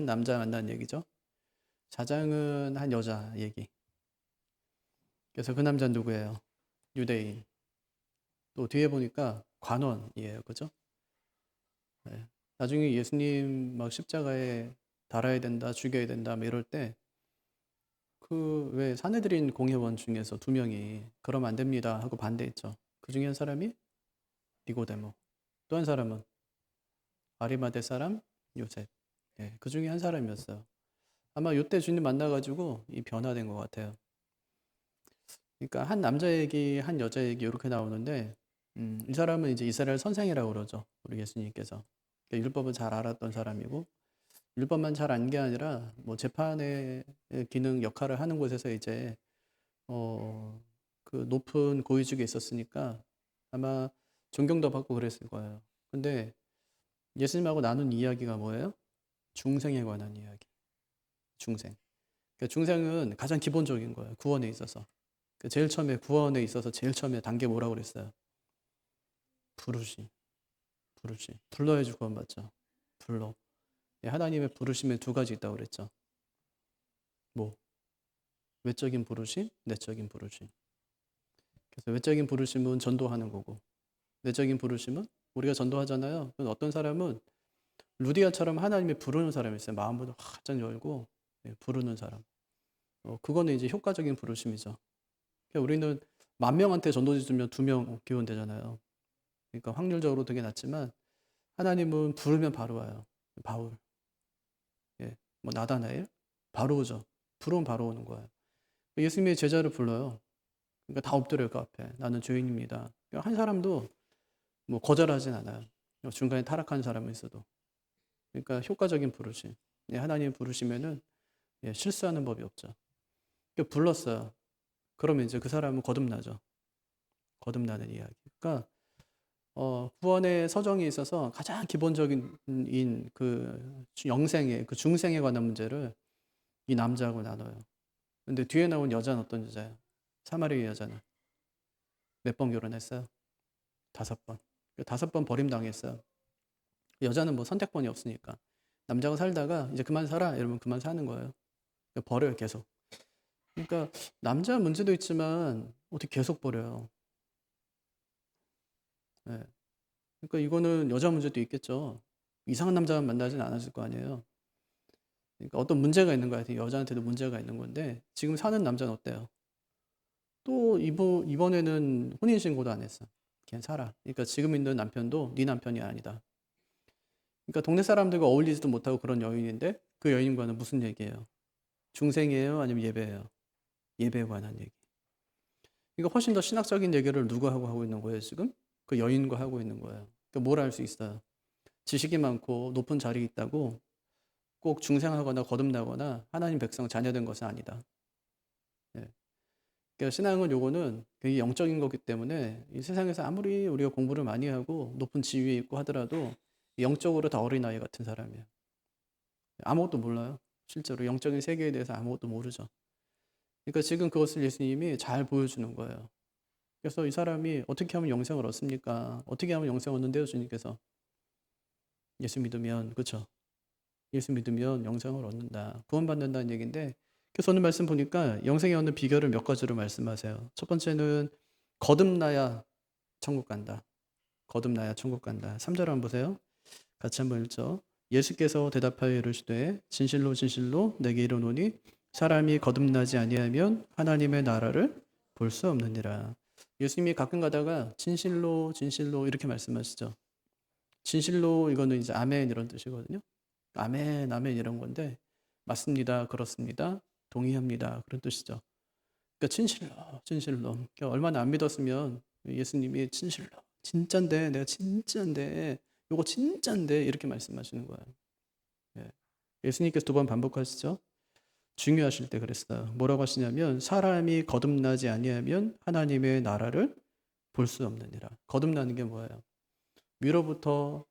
남자 만난 얘기죠. 4장은 한 여자 얘기. 그래서 그 남자는 누구예요? 유대인. 또 뒤에 보니까 관원이에요. 그죠? 네. 나중에 예수님 막 십자가에 달아야 된다, 죽여야 된다, 뭐 이럴 때, 그 왜 산헤드린 공회원 중에서 2명이 그러면 안 됩니다 하고 반대했죠. 그 중에 한 사람이 니고데모. 또 한 사람은 아리마대 사람 요셉. 네, 그 중에 한 사람이었어요. 아마 이때 주님 만나가지고 이 변화된 것 같아요. 그러니까 한 남자 얘기, 한 여자 얘기 이렇게 나오는데, 이 사람은 이제 이스라엘 선생이라고 그러죠. 우리 예수님께서. 그러니까 율법을 잘 알았던 사람이고, 율법만 잘 안 게 아니라 뭐 재판의 기능 역할을 하는 곳에서 이제 그 높은 고위직에 있었으니까 아마 존경도 받고 그랬을 거예요. 근데 예수님하고 나눈 이야기가 뭐예요? 중생에 관한 이야기. 중생. 그러니까 중생은 가장 기본적인 거예요. 구원에 있어서. 제일 처음에 구원에 있어서 제일 처음에 단계 뭐라고 그랬어요? 부르심. 부르심. 불러야지 구원받죠. 불러. 하나님의 부르심에 2가지 있다고 그랬죠. 뭐? 외적인 부르심, 내적인 부르심. 그래서 외적인 부르심은 전도하는 거고, 내적인 부르심은 우리가 전도하잖아요. 어떤 사람은 루디아처럼 하나님이 부르는 사람이 있어요. 마음부터 활짝 열고 부르는 사람. 그거는 이제 효과적인 부르심이죠. 그러니까 우리는 10,000명한테 전도지 주면 2명 기원 되잖아요. 그러니까 확률적으로 되게 낮지만 하나님은 부르면 바로 와요. 바울, 뭐 나다나엘 바로 오죠. 부르면 바로 오는 거예요. 예수님의 제자를 불러요. 그러니까 다 엎드려요 그 앞에. 나는 죄인입니다. 그러니까 한 사람도 뭐 거절하진 않아요. 중간에 타락한 사람은 있어도. 그러니까 효과적인 부르심. 하나님 부르시면은 실수하는 법이 없죠. 그러니까 불렀어요. 그러면 이제 그 사람은 거듭나죠. 거듭나는 이야기. 그러니까 구원의 서정에 있어서 가장 기본적인 그 영생에, 그 중생에 관한 문제를 이 남자하고 나눠요. 근데 뒤에 나온 여자는 어떤 여자예요? 사마리아 여자는 몇 번 결혼했어요? 5번. 5번 버림당했어요. 여자는 뭐 선택권이 없으니까. 남자가 살다가 이제 그만 살아 이러면 그만 사는 거예요. 버려요 계속. 그러니까 남자 문제도 있지만 어떻게 계속 버려요. 네. 그러니까 이거는 여자 문제도 있겠죠. 이상한 남자만 만나진 않았을 거 아니에요. 그러니까 어떤 문제가 있는 거 같아요. 여자한테도 문제가 있는 건데 지금 사는 남자는 어때요? 또 이번에는 혼인신고도 안 했어. 그냥 살아. 그러니까 지금 있는 남편도 네 남편이 아니다. 그러니까 동네 사람들과 어울리지도 못하고 그런 여인인데 그 여인과는 무슨 얘기예요? 중생이에요? 아니면 예배예요? 예배에 관한 얘기. 그러니까 훨씬 더 신학적인 얘기를 누가 하고 있는 거예요 지금? 그 여인과 하고 있는 거예요. 그러니까 뭘 알 수 있어요? 지식이 많고 높은 자리에 있다고 꼭 중생하거나 거듭나거나 하나님 백성 자녀된 것은 아니다. 예. 그러니까 신앙은 요거는 굉장히 영적인 거기 때문에 이 세상에서 아무리 우리가 공부를 많이 하고 높은 지위에 있고 하더라도 영적으로 다 어린아이 같은 사람이에요. 아무것도 몰라요. 실제로 영적인 세계에 대해서 아무것도 모르죠. 그러니까 지금 그것을 예수님이 잘 보여주는 거예요. 그래서 이 사람이 어떻게 하면 영생을 얻습니까? 어떻게 하면 영생을 얻는데요, 주님께서? 예수 믿으면, 그렇죠? 예수 믿으면 영생을 얻는다. 구원받는다는 얘기인데, 그래서 오늘 말씀 보니까 영생에 얻는 비결을 몇 가지로 말씀하세요. 첫 번째는 거듭나야 천국 간다. 거듭나야 천국 간다. 3절 한번 보세요. 같이 한번 읽죠. 예수께서 대답하여 이르시되 진실로 진실로 내게 이르노니 사람이 거듭나지 아니하면 하나님의 나라를 볼 수 없느니라. 예수님이 가끔 가다가 진실로 진실로 이렇게 말씀하시죠. 진실로 이거는 이제 아멘 이런 뜻이거든요. 아멘 아멘 이런 건데 맞습니다. 그렇습니다. 동의합니다. 그런 뜻이죠. 그러니까 진실로 진실로. 그러니까 얼마나 안 믿었으면 예수님이 진실로 진짠데 내가 진짠데 요거 진짠데 이렇게 말씀하시는 거예요. 예. 예수님께서 2번 반복하시죠. 중요하실 때 그랬어요. 뭐라고 하시냐면 사람이 거듭나지 아니하면 하나님의 나라를 볼 수 없느니라. 거듭나는 게 뭐예요? 위로부터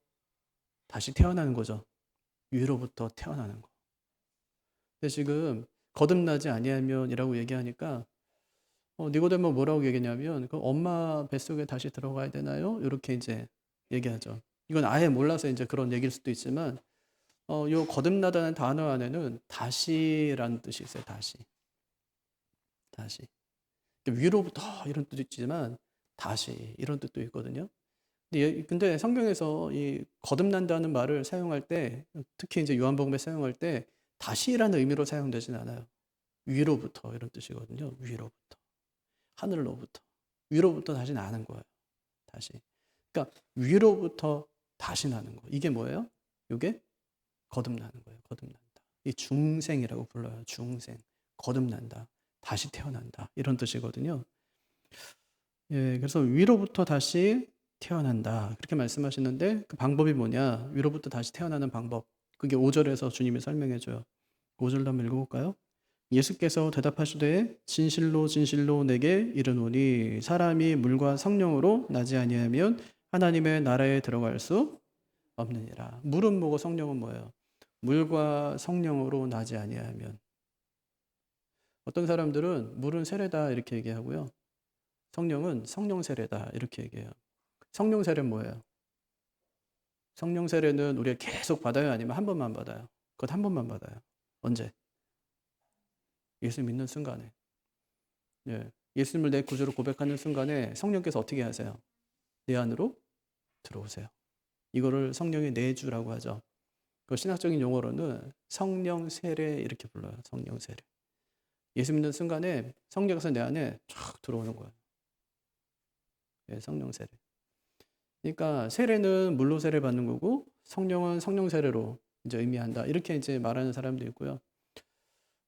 다시 태어나는 거죠. 위로부터 태어나는 거. 근데 지금 거듭나지 아니하면이라고 얘기하니까 니고데모 뭐라고 얘기냐면 그 엄마 뱃속에 다시 들어가야 되나요? 이렇게 이제 얘기하죠. 이건 아예 몰라서 이제 그런 얘기일 수도 있지만 요 거듭나다는 단어 안에는 다시라는 뜻이 있어요. 다시. 다시. 위로부터 이런 뜻도 있지만 다시 이런 뜻도 있거든요. 근데 성경에서 이 거듭난다는 말을 사용할 때, 특히 이제 요한복음에 사용할 때 다시라는 의미로 사용되지는 않아요. 위로부터 이런 뜻이거든요. 위로부터. 하늘로부터. 위로부터 다시 나는 거예요. 다시. 그러니까 위로부터 다시 나는 거. 이게 뭐예요? 이게 거듭나는 거예요. 거듭난다. 이 중생이라고 불러요. 중생. 거듭난다. 다시 태어난다. 이런 뜻이거든요. 예, 그래서 위로부터 다시 태어난다. 그렇게 말씀하시는데 그 방법이 뭐냐? 위로부터 다시 태어나는 방법. 그게 5절에서 주님이 설명해 줘요. 5절도 한번 읽어볼까요? 예수께서 대답하시되 진실로 진실로 내게 이르노니 사람이 물과 성령으로 나지 아니하면 하나님의 나라에 들어갈 수 없느니라. 물은 뭐고 성령은 뭐예요? 물과 성령으로 나지 아니하면. 어떤 사람들은 물은 세례다 이렇게 얘기하고요. 성령은 성령 세례다 이렇게 얘기해요. 성령 세례는 뭐예요? 성령 세례는 우리가 계속 받아요? 아니면 한 번만 받아요? 그것 한 번만 받아요. 언제? 예수 믿는 순간에. 예. 예수님을 내 구주로 고백하는 순간에 성령께서 어떻게 하세요? 내 안으로 들어오세요. 이거를 성령의 내주라고 하죠. 그 신학적인 용어로는 성령 세례 이렇게 불러요. 성령 세례. 예수 믿는 순간에 성령께서 내 안에 쫙 들어오는 거예요. 예, 성령 세례. 그러니까 세례는 물로 세례 받는 거고 성령은 성령 세례로 이제 의미한다. 이렇게 이제 말하는 사람도 있고요.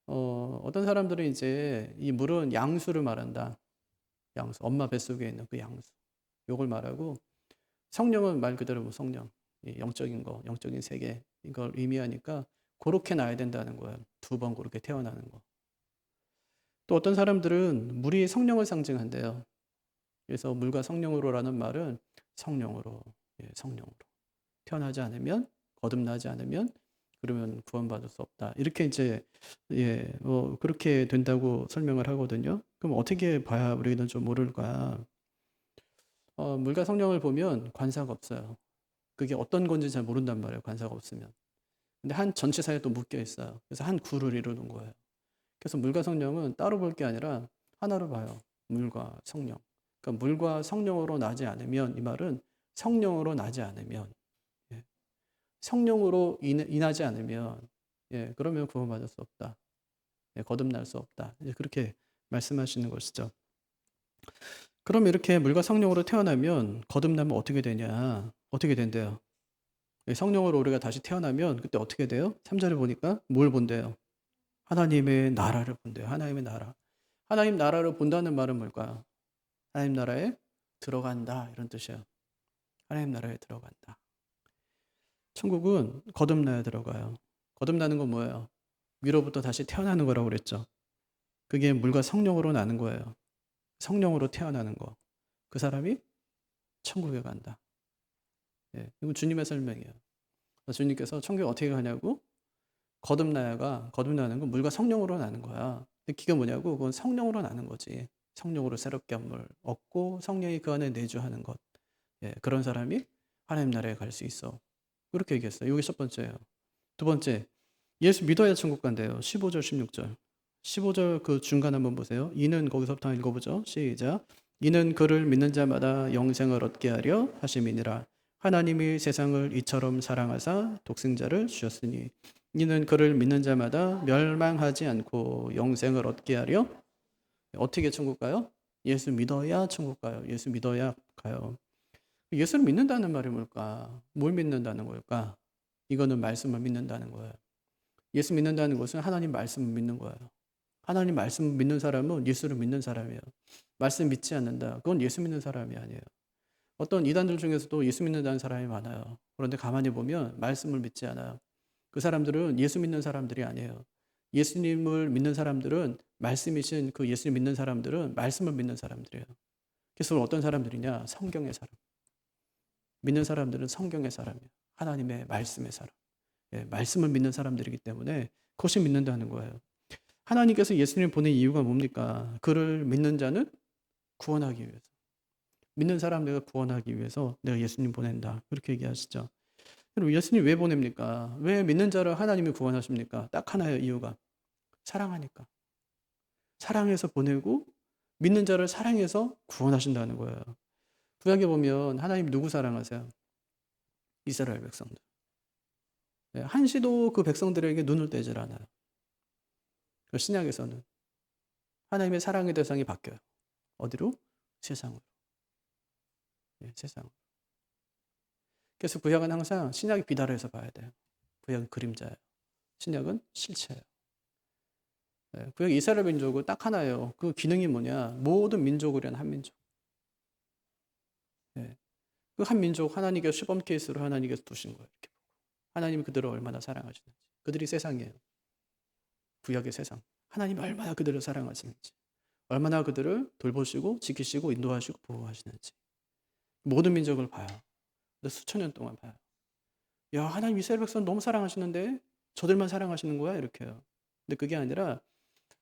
어떤 사람들은 이제 이 물은 양수를 말한다. 양수. 엄마 뱃속에 있는 그 양수. 요걸 말하고 성령은 말 그대로 뭐 성령. 영적인 거, 영적인 세계 이걸 의미하니까 그렇게 나야 된다는 거예요. 2번 그렇게 태어나는 거. 또 어떤 사람들은 물이 성령을 상징한대요. 그래서 물과 성령으로라는 말은 성령으로, 예, 성령으로. 태어나지 않으면, 거듭나지 않으면, 그러면 구원받을 수 없다. 이렇게 이제, 예, 그렇게 된다고 설명을 하거든요. 그럼 어떻게 봐야 우리는 좀 모를까? 물과 성령을 보면 관사가 없어요. 그게 어떤 건지 잘 모른단 말이에요. 관사가 없으면. 근데 한 전치사에 또 묶여 있어요. 그래서 한 구를 이루는 거예요. 그래서 물과 성령은 따로 볼 게 아니라 하나로 봐요. 물과 성령. 그러니까 물과 성령으로 나지 않으면, 이 말은 성령으로 나지 않으면, 예, 성령으로 인하지 않으면, 예, 그러면 구원받을 수 없다. 예, 거듭날 수 없다. 이제 그렇게 말씀하시는 것이죠. 그럼 이렇게 물과 성령으로 태어나면 거듭나면 어떻게 되냐? 어떻게 된대요? 예, 성령으로 우리가 다시 태어나면 그때 어떻게 돼요? 3절에 보니까 뭘 본대요? 하나님의 나라를 본대요. 하나님의 나라. 하나님 나라를 본다는 말은 뭘까요? 하나님 나라에 들어간다 이런 뜻이에요. 하나님 나라에 들어간다. 천국은 거듭나야 들어가요. 거듭나는 건 뭐예요? 위로부터 다시 태어나는 거라고 그랬죠. 그게 물과 성령으로 나는 거예요. 성령으로 태어나는 거. 그 사람이 천국에 간다. 예, 이건 주님의 설명이에요. 주님께서 천국에 어떻게 가냐고? 거듭나는 건 물과 성령으로 나는 거야. 근데 그게 뭐냐고? 그건 성령으로 나는 거지. 성령으로 새롭게 함을 얻고 성령이 그 안에 내주하는 것. 예, 그런 사람이 하나님 나라에 갈 수 있어. 그렇게 얘기했어요. 이게 첫 번째예요. 두 번째, 예수 믿어야 천국 간대요. 15절, 16절. 15절 그 중간 한번 보세요. 이는 거기서부터 읽어보죠. 시작. 이는 그를 믿는 자마다 영생을 얻게 하려 하심이니라. 하나님이 세상을 이처럼 사랑하사 독생자를 주셨으니 이는 그를 믿는 자마다 멸망하지 않고 영생을 얻게 하려. 어떻게 천국 가요? 예수 믿어야 천국 가요. 예수 믿어야 가요. 예수를 믿는다는 말이 뭘까? 뭘 믿는다는 걸까? 이거는 말씀을 믿는다는 거예요. 예수 믿는다는 것은 하나님 말씀을 믿는 거예요. 하나님 말씀을 믿는 사람은 예수를 믿는 사람이에요. 말씀 믿지 않는다. 그건 예수 믿는 사람이 아니에요. 어떤 이단들 중에서도 예수 믿는다는 사람이 많아요. 그런데 가만히 보면 말씀을 믿지 않아요. 그 사람들은 예수 믿는 사람들이 아니에요. 예수님을 믿는 사람들은 말씀이신 그 예수 믿는 사람들은 말씀을 믿는 사람들이에요. 그래서 어떤 사람들이냐? 성경의 사람. 믿는 사람들은 성경의 사람이에요. 하나님의 말씀의 사람. 예, 말씀을 믿는 사람들이기 때문에 그것이 믿는다는 거예요. 하나님께서 예수님을 보낸 이유가 뭡니까? 그를 믿는 자는 구원하기 위해서. 믿는 사람 내가 구원하기 위해서 내가 예수님 보낸다. 그렇게 얘기하시죠. 그럼 예수님 왜 보냅니까? 왜 믿는 자를 하나님이 구원하십니까? 딱 하나예요, 이유가. 사랑하니까. 사랑해서 보내고 믿는 자를 사랑해서 구원하신다는 거예요. 구약에 보면 하나님 누구 사랑하세요? 이스라엘 백성들. 네, 한시도 그 백성들에게 눈을 떼질 않아요. 신약에서는 하나님의 사랑의 대상이 바뀌어요. 어디로? 세상으로. 네, 세상으로. 그래서 구약은 항상 신약이 비달해서 봐야 돼요. 구약은 그림자예요. 신약은 실체예요. 네, 구약 이스라엘 민족은 딱 하나예요. 그 기능이 뭐냐? 모든 민족을 위한 한 민족. 네, 그 한 민족 하나님께서 시범 케이스로 하나님께서 두신 거예요. 이렇게. 하나님이 그들을 얼마나 사랑하시는지. 그들이 세상이에요. 구약의 세상. 하나님이 얼마나 그들을 사랑하시는지. 얼마나 그들을 돌보시고 지키시고 인도하시고 보호하시는지. 모든 민족을 봐요. 수천 년 동안 봐요. 야, 하나님 이스라엘 백성 너무 사랑하시는데 저들만 사랑하시는 거야? 이렇게요. 근데 그게 아니라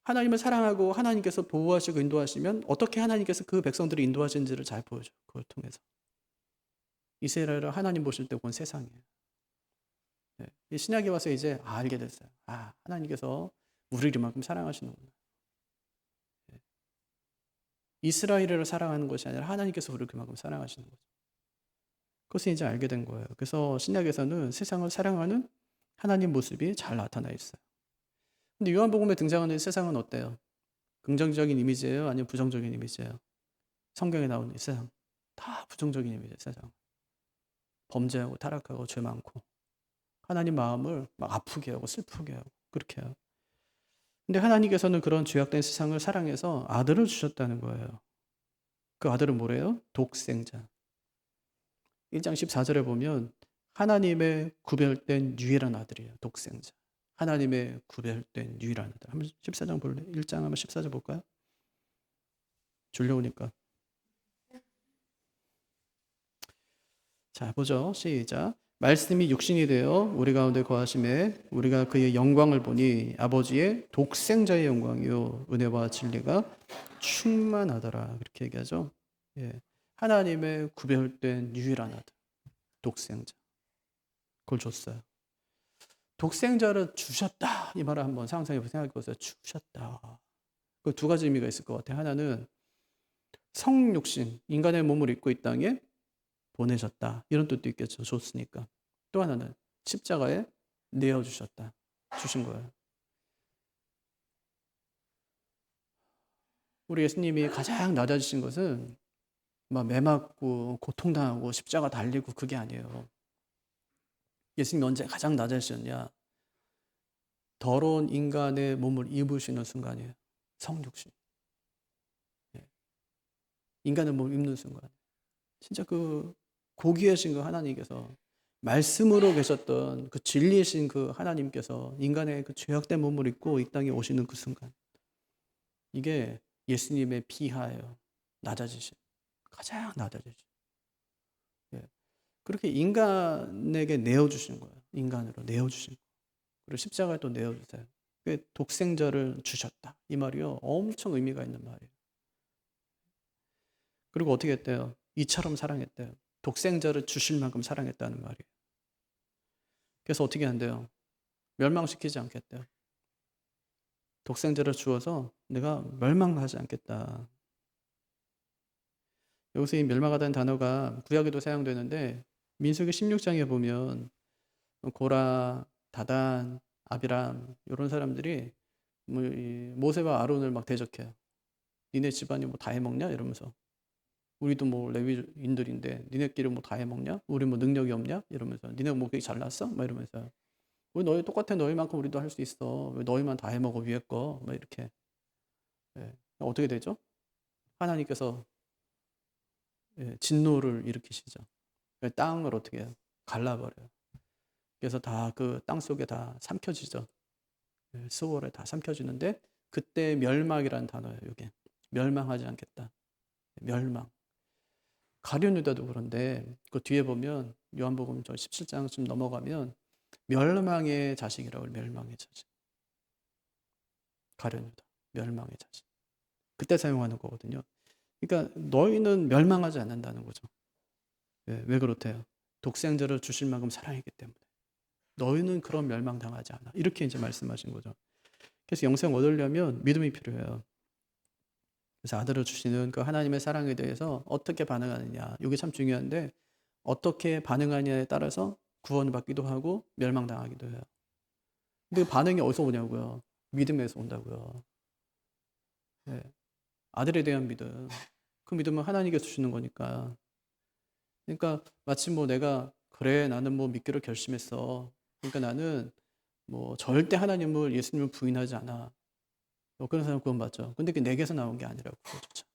하나님을 사랑하고 하나님께서 보호하시고 인도하시면 어떻게 하나님께서 그 백성들을 인도하시는지를 잘 보여줘요. 그걸 통해서. 이스라엘을 하나님 보실 때 본 세상이에요. 네. 이 신약에 와서 이제 알게 됐어요. 아, 하나님께서 우리를 이만큼 사랑하시는구나. 네. 이스라엘을 사랑하는 것이 아니라 하나님께서 우리를 그만큼 사랑하시는 거죠. 그것을 이제 알게 된 거예요. 그래서 신약에서는 세상을 사랑하는 하나님 모습이 잘 나타나 있어요. 근데 요한복음에 등장하는 세상은 어때요? 긍정적인 이미지예요? 아니면 부정적인 이미지예요? 성경에 나오는 이 세상 다 부정적인 이미지예요. 세상 범죄하고 타락하고 죄 많고 하나님 마음을 막 아프게 하고 슬프게 하고 그렇게 해요. 근데 하나님께서는 그런 죄악된 세상을 사랑해서 아들을 주셨다는 거예요. 그 아들은 뭐래요? 독생자. 1장 14절에 보면 하나님의 구별된 유일한 아들이에요. 독생자. 하나님의 구별된 유일한 아들. 한번 14장 볼래? 1장 한번 14절 볼까요? 졸려오니까. 자, 보죠. 시작. 말씀이 육신이 되어 우리 가운데 거하심에 우리가 그의 영광을 보니 아버지의 독생자의 영광이요 은혜와 진리가 충만하더라. 그렇게 얘기하죠. 예. 하나님의 구별된 유일한 아들. 독생자. 그걸 줬어요. 독생자를 주셨다. 이 말을 한번 생각해 보세요. 주셨다. 그 두 가지 의미가 있을 것 같아요. 하나는 성육신, 인간의 몸을 입고 이 땅에 보내셨다. 이런 뜻도 있겠죠. 줬으니까. 또 하나는 십자가에 내어주셨다. 주신 거예요. 우리 예수님이 가장 낮아지신 것은 막 매맞고 고통당하고 십자가 달리고 그게 아니에요. 예수님이 언제 가장 낮아지셨냐? 더러운 인간의 몸을 입으시는 순간이에요. 성육신. 인간의 몸을 입는 순간. 진짜 그 고귀하신 그 하나님께서 말씀으로 계셨던 그 진리이신 그 하나님께서 인간의 그 죄악된 몸을 입고 이 땅에 오시는 그 순간. 이게 예수님의 비하예요. 낮아지신. 가장 낮아지신. 예. 그렇게 인간에게 내어주신 거예요. 인간으로 내어주신 거예요. 그리고 십자가에 또 내어주세요. 독생자를 주셨다. 이 말이요. 엄청 의미가 있는 말이에요. 그리고 어떻게 했대요? 이처럼 사랑했대요. 독생자를 주실 만큼 사랑했다는 말이에요. 그래서 어떻게 한대요? 멸망시키지 않겠대요. 독생자를 주어서 내가 멸망하지 않겠다. 여기서 이 멸망하다는 단어가 구약에도 사용되는데 민수기 16장에 보면 고라, 다단, 아비람 이런 사람들이 모세와 아론을 막 대적해요. 니네 집안이 뭐 다 해먹냐? 이러면서 우리도 뭐 레위인들인데 니네끼리 뭐 다 해먹냐? 우리 뭐 능력이 없냐? 이러면서 니네 뭐 그렇게 잘났어? 막 이러면서 우리 너희 똑같아. 너희만큼 우리도 할 수 있어. 왜 너희만 다 해먹어 위에 거? 막 이렇게. 예. 어떻게 되죠? 하나님께서 진노를 일으키시죠. 땅을 어떻게 해요? 갈라버려요. 그래서 다 그 땅 속에 다 삼켜지죠. 수월에 다 삼켜지는데 그때 멸망이라는 단어예요. 이게 멸망하지 않겠다. 멸망. 가룟 유다도 그런데 그 뒤에 보면 요한복음 17장쯤 넘어가면 멸망의 자식이라고 멸망의 자식. 가룟 유다. 멸망의 자식. 그때 사용하는 거거든요. 그러니까 너희는 멸망하지 않는다는 거죠. 왜 그렇대요? 독생자를 주실 만큼 사랑했기 때문에 너희는 그런 멸망당하지 않아. 이렇게 이제 말씀하신 거죠. 그래서 영생 얻으려면 믿음이 필요해요. 그래서 아들을 주시는 그 하나님의 사랑에 대해서 어떻게 반응하느냐. 이게 참 중요한데 어떻게 반응하느냐에 따라서 구원을 받기도 하고 멸망당하기도 해요. 근데 그 반응이 어디서 오냐고요. 믿음에서 온다고요. 네. 아들에 대한 믿음. 그 믿음은 하나님께서 주시는 거니까. 그러니까 마치 뭐 내가 그래 나는 뭐 믿기로 결심했어. 그러니까 나는 뭐 절대 하나님을 예수님을 부인하지 않아. 뭐 그런 사람 구원받죠. 근데 그게 내게서 나온 게 아니라고 그거죠.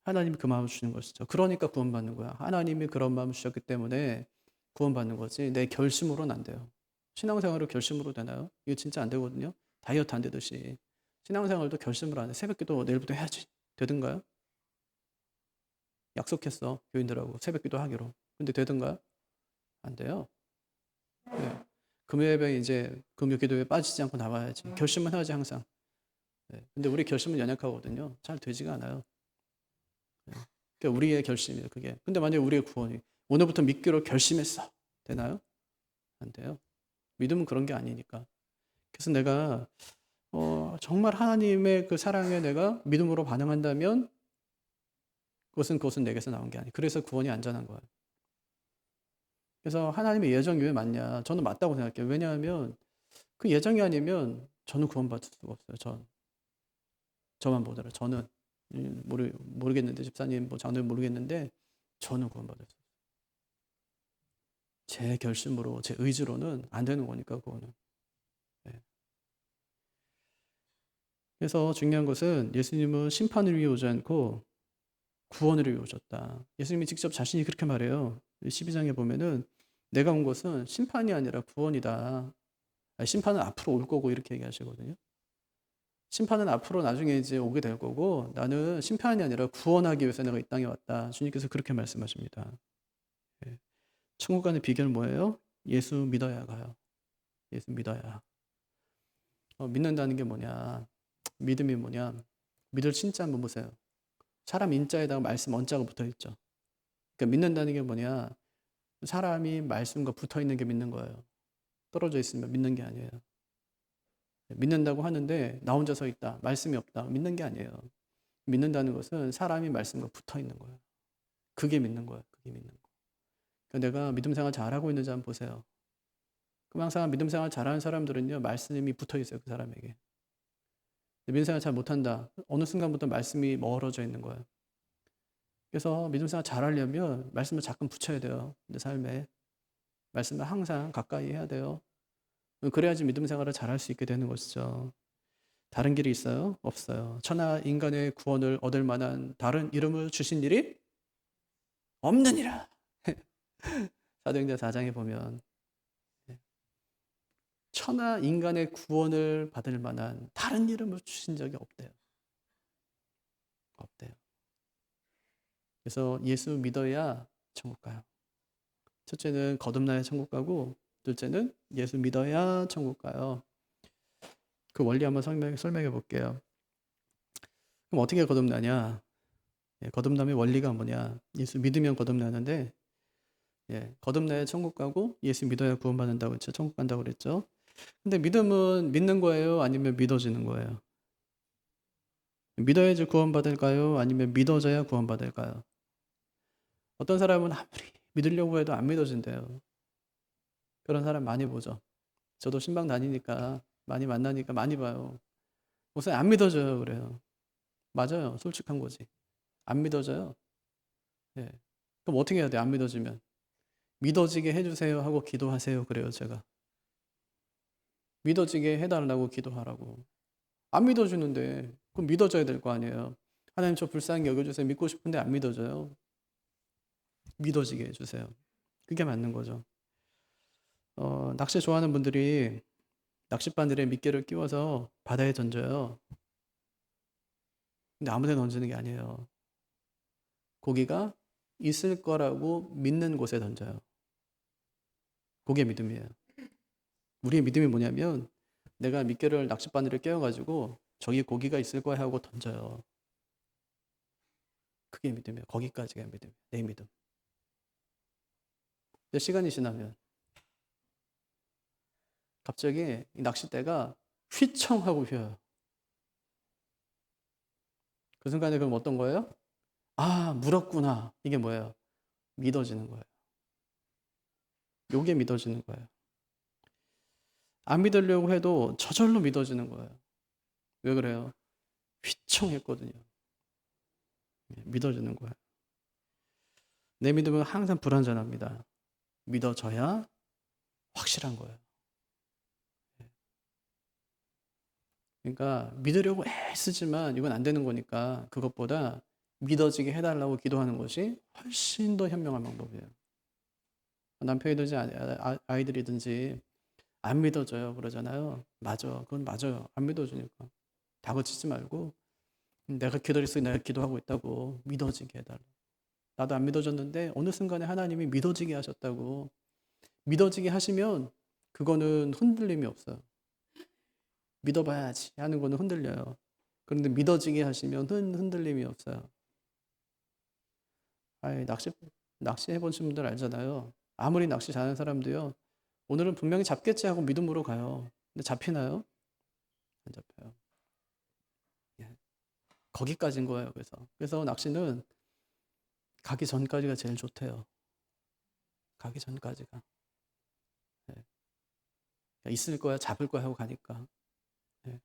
하나님이 그 마음을 주시는 것이죠. 그러니까 구원받는 거야. 하나님이 그런 마음을 주셨기 때문에 구원받는 거지. 내 결심으로는 안 돼요. 신앙생활을 결심으로 되나요? 이거 진짜 안 되거든요. 다이어트 안 되듯이. 신앙생활도 결심을 안 해. 새벽기도 내일부터 해야지. 되든가요? 약속했어. 교인들하고 새벽기도 하기로. 근데 되든가요? 안 돼요. 네. 금요예배 이제 금요기도에 빠지지 않고 나와야지. 결심은 해야지 항상. 네. 근데 우리 결심은 연약하거든요. 잘 되지가 않아요. 네. 그러니까 우리의 결심이에요, 그게. 근데 만약에 우리의 구원이 오늘부터 믿기로 결심했어. 되나요? 안 돼요. 믿음은 그런 게 아니니까. 그래서 내가 정말 하나님의 그 사랑에 내가 믿음으로 반응한다면 그것은 내게서 나온 게 아니에요. 그래서 구원이 안전한 거예요. 그래서 하나님의 예정이 왜 맞냐? 저는 맞다고 생각해요. 왜냐하면 그 예정이 아니면 저는 구원받을 수가 없어요. 저만 보더라도 저는 모르겠는데 집사님 뭐 장로님 모르겠는데 저는 구원받을 수 없어요. 제 결심으로 제 의지로는 안 되는 거니까 그거는. 네. 그래서 중요한 것은 예수님은 심판을 위해 오지 않고 구원을 위해 오셨다. 예수님이 직접 자신이 그렇게 말해요. 12장에 보면은 내가 온 것은 심판이 아니라 구원이다. 심판은 앞으로 올 거고 이렇게 얘기하시거든요. 심판은 앞으로 나중에 이제 오게 될 거고 나는 심판이 아니라 구원하기 위해서 내가 이 땅에 왔다. 주님께서 그렇게 말씀하십니다. 예. 천국 가는 비결은 뭐예요? 예수 믿어야 가요. 예수 믿어야. 믿는다는 게 뭐냐? 믿음이 뭐냐? 믿을 진짜 한번 보세요. 사람 인자에다가 말씀 언자가 붙어 있죠. 그러니까 믿는다는 게 뭐냐? 사람이 말씀과 붙어 있는 게 믿는 거예요. 떨어져 있으면 믿는 게 아니에요. 믿는다고 하는데 나 혼자 서 있다. 말씀이 없다. 믿는 게 아니에요. 믿는다는 것은 사람이 말씀과 붙어 있는 거예요. 그게 믿는 거예요. 그게 믿는 거. 그러니까 내가 믿음 생활 잘하고 있는지 한번 보세요. 그럼 항상 믿음 생활 잘하는 사람들은요. 말씀이 붙어 있어요. 그 사람에게. 믿음 생활 잘 못한다. 어느 순간부터 말씀이 멀어져 있는 거예요. 그래서 믿음 생활 잘하려면 말씀을 자꾸 붙여야 돼요. 내 삶에. 말씀을 항상 가까이 해야 돼요. 그래야지 믿음 생활을 잘할 수 있게 되는 것이죠. 다른 길이 있어요? 없어요. 천하 인간의 구원을 얻을 만한 다른 이름을 주신 일이 없느니라. 사도행전 4장에 보면 천하 인간의 구원을 받을 만한 다른 이름을 주신 적이 없대요. 없대요. 그래서 예수 믿어야 천국 가요. 첫째는 거듭나야 천국 가고 둘째는 예수 믿어야 천국 가요. 그 원리 한번 설명해 볼게요. 그럼 어떻게 거듭나냐? 거듭남의 원리가 뭐냐? 예수 믿으면 거듭나는데 거듭나야 천국 가고 예수 믿어야 구원받는다고 했죠. 천국 간다고 그랬죠. 근데 믿음은 믿는 거예요? 아니면 믿어지는 거예요? 믿어야지 구원받을까요? 아니면 믿어져야 구원받을까요? 어떤 사람은 아무리 믿으려고 해도 안 믿어진대요. 그런 사람 많이 보죠. 저도 신방 다니니까 많이 만나니까 많이 봐요. 목사님 안 믿어져요 그래요. 맞아요. 솔직한 거지. 안 믿어져요. 예. 그럼 어떻게 해야 돼? 안 믿어지면. 믿어지게 해주세요 하고 기도하세요 그래요 제가. 믿어지게 해달라고 기도하라고. 안 믿어주는데 그럼 믿어져야 될 거 아니에요. 하나님 저 불쌍히 여겨주세요. 믿고 싶은데 안 믿어져요. 믿어지게 해주세요. 그게 맞는 거죠. 낚시 좋아하는 분들이 낚싯바늘에 미끼를 끼워서 바다에 던져요. 근데 아무 데나 던지는 게 아니에요. 고기가 있을 거라고 믿는 곳에 던져요. 그게 믿음이에요. 우리의 믿음이 뭐냐면 내가 미끼를 낚싯바늘에 끼워가지고 저기 고기가 있을 거야 하고 던져요. 그게 믿음이에요. 거기까지가 믿음이에요. 내 믿음. 근데 시간이 지나면 갑자기 이 낚싯대가 휘청하고 휘어요. 그 순간에 그럼 어떤 거예요? 아, 물었구나. 이게 뭐예요? 믿어지는 거예요. 요게 믿어지는 거예요. 안 믿으려고 해도 저절로 믿어지는 거예요. 왜 그래요? 휘청했거든요. 믿어지는 거예요. 내 믿음은 항상 불완전합니다. 믿어져야 확실한 거예요. 그러니까 믿으려고 애쓰지만 이건 안 되는 거니까 그것보다 믿어지게 해달라고 기도하는 것이 훨씬 더 현명한 방법이에요. 남편이든지 아이들이든지 안 믿어져요 그러잖아요. 맞아, 그건 맞아요. 안 믿어주니까 다그치지 말고 내가 기다렸으니 내가 기도하고 있다고 믿어지게 해달라. 나도 안 믿어졌는데 어느 순간에 하나님이 믿어지게 하셨다고. 믿어지게 하시면 그거는 흔들림이 없어요. 믿어봐야지 하는 거는 흔들려요. 그런데 믿어지게 하시면 흔들림이 없어요. 아이, 낚시 해보신 분들 알잖아요. 아무리 낚시 잘하는 사람도요. 오늘은 분명히 잡겠지 하고 믿음으로 가요. 근데 잡히나요? 안 잡혀요. 예. 거기까지인 거예요. 그래서 낚시는 가기 전까지가 제일 좋대요. 가기 전까지가. 예. 있을 거야, 잡을 거야 하고 가니까. 예.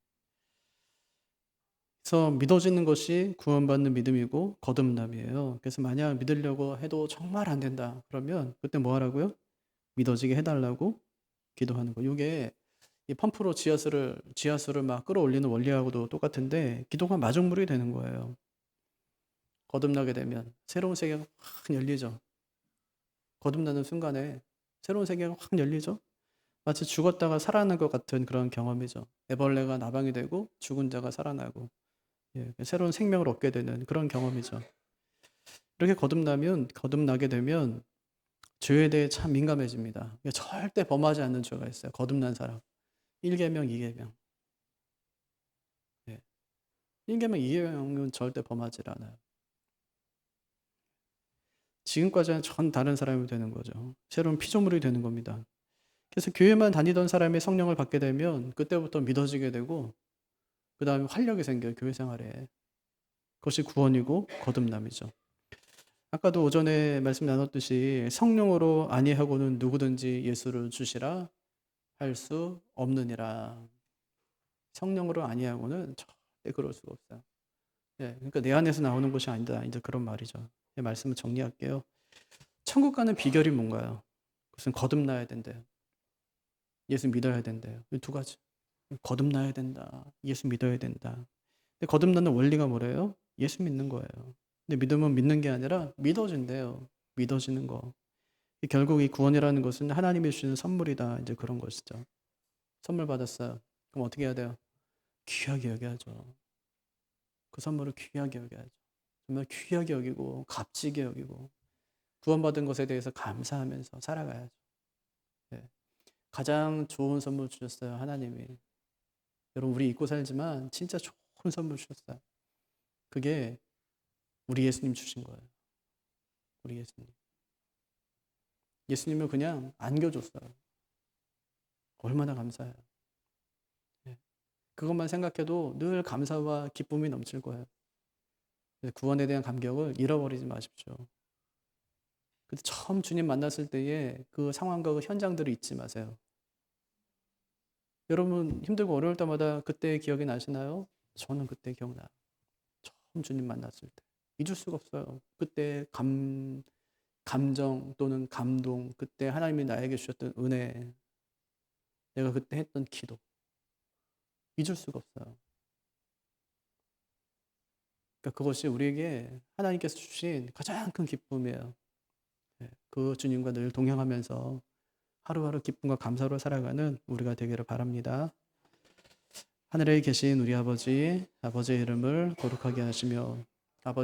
그래서 믿어지는 것이 구원받는 믿음이고 거듭남이에요. 그래서 만약 믿으려고 해도 정말 안 된다. 그러면 그때 뭐 하라고요? 믿어지게 해달라고 기도하는 거. 이게 이 펌프로 지하수를 막 끌어올리는 원리하고도 똑같은데 기도가 마중물이 되는 거예요. 거듭나게 되면 새로운 세계가 확 열리죠. 거듭나는 순간에 새로운 세계가 확 열리죠. 마치 죽었다가 살아난 것 같은 그런 경험이죠. 애벌레가 나방이 되고 죽은 자가 살아나고 새로운 생명을 얻게 되는 그런 경험이죠. 이렇게 거듭나게 되면 죄에 대해 참 민감해집니다. 절대 범하지 않는 죄가 있어요. 거듭난 사람. 1계명, 2계명. 1계명, 2계명은 절대 범하지 않아요. 지금까지는 전 다른 사람이 되는 거죠. 새로운 피조물이 되는 겁니다. 그래서 교회만 다니던 사람이 성령을 받게 되면 그때부터 믿어지게 되고 그 다음에 활력이 생겨요. 교회 생활에. 그것이 구원이고 거듭남이죠. 아까도 오전에 말씀 나눴듯이 성령으로 아니하고는 누구든지 예수를 주시라 할 수 없느니라. 성령으로 아니하고는 절대 그럴 수가 없어요. 그러니까 내 안에서 나오는 것이 아니다. 이제 그런 말이죠. 말씀을 정리할게요. 천국 가는 비결이 뭔가요? 그것은 거듭나야 된대요. 예수 믿어야 된대요. 이 두 가지. 거듭나야 된다. 예수 믿어야 된다. 근데 거듭나는 원리가 뭐래요? 예수 믿는 거예요. 근데 믿음은 믿는 게 아니라 믿어진대요. 믿어지는 거. 결국 이 구원이라는 것은 하나님이 주시는 선물이다. 이제 그런 것이죠. 선물 받았어요. 그럼 어떻게 해야 돼요? 귀하게 여겨야죠. 그 선물을 귀하게 여겨야죠. 정말 귀하게 여기고 값지게 여기고 구원받은 것에 대해서 감사하면서 살아가야죠. 가장 좋은 선물 주셨어요. 하나님이. 여러분 우리 잊고 살지만 진짜 좋은 선물 주셨어요. 그게 우리 예수님 주신 거예요. 우리 예수님. 예수님을 그냥 안겨줬어요. 얼마나 감사해요. 그것만 생각해도 늘 감사와 기쁨이 넘칠 거예요. 구원에 대한 감격을 잃어버리지 마십시오. 그때 처음 주님 만났을 때의 그 상황과 그 현장들을 잊지 마세요. 여러분 힘들고 어려울 때마다 그때의 기억이 나시나요? 저는 그때 기억나요. 처음 주님 만났을 때. 잊을 수가 없어요. 그때 감정 또는 감동, 그때 하나님이 나에게 주셨던 은혜, 내가 그때 했던 기도. 잊을 수가 없어요. 그러니까 그것이 우리에게 하나님께서 주신 가장 큰 기쁨이에요. 그 주님과 늘 동행하면서 하루하루 기쁨과 감사로 살아가는 우리가 되기를 바랍니다. 하늘에 계신 우리 아버지의 이름을 거룩하게 하시며 아버지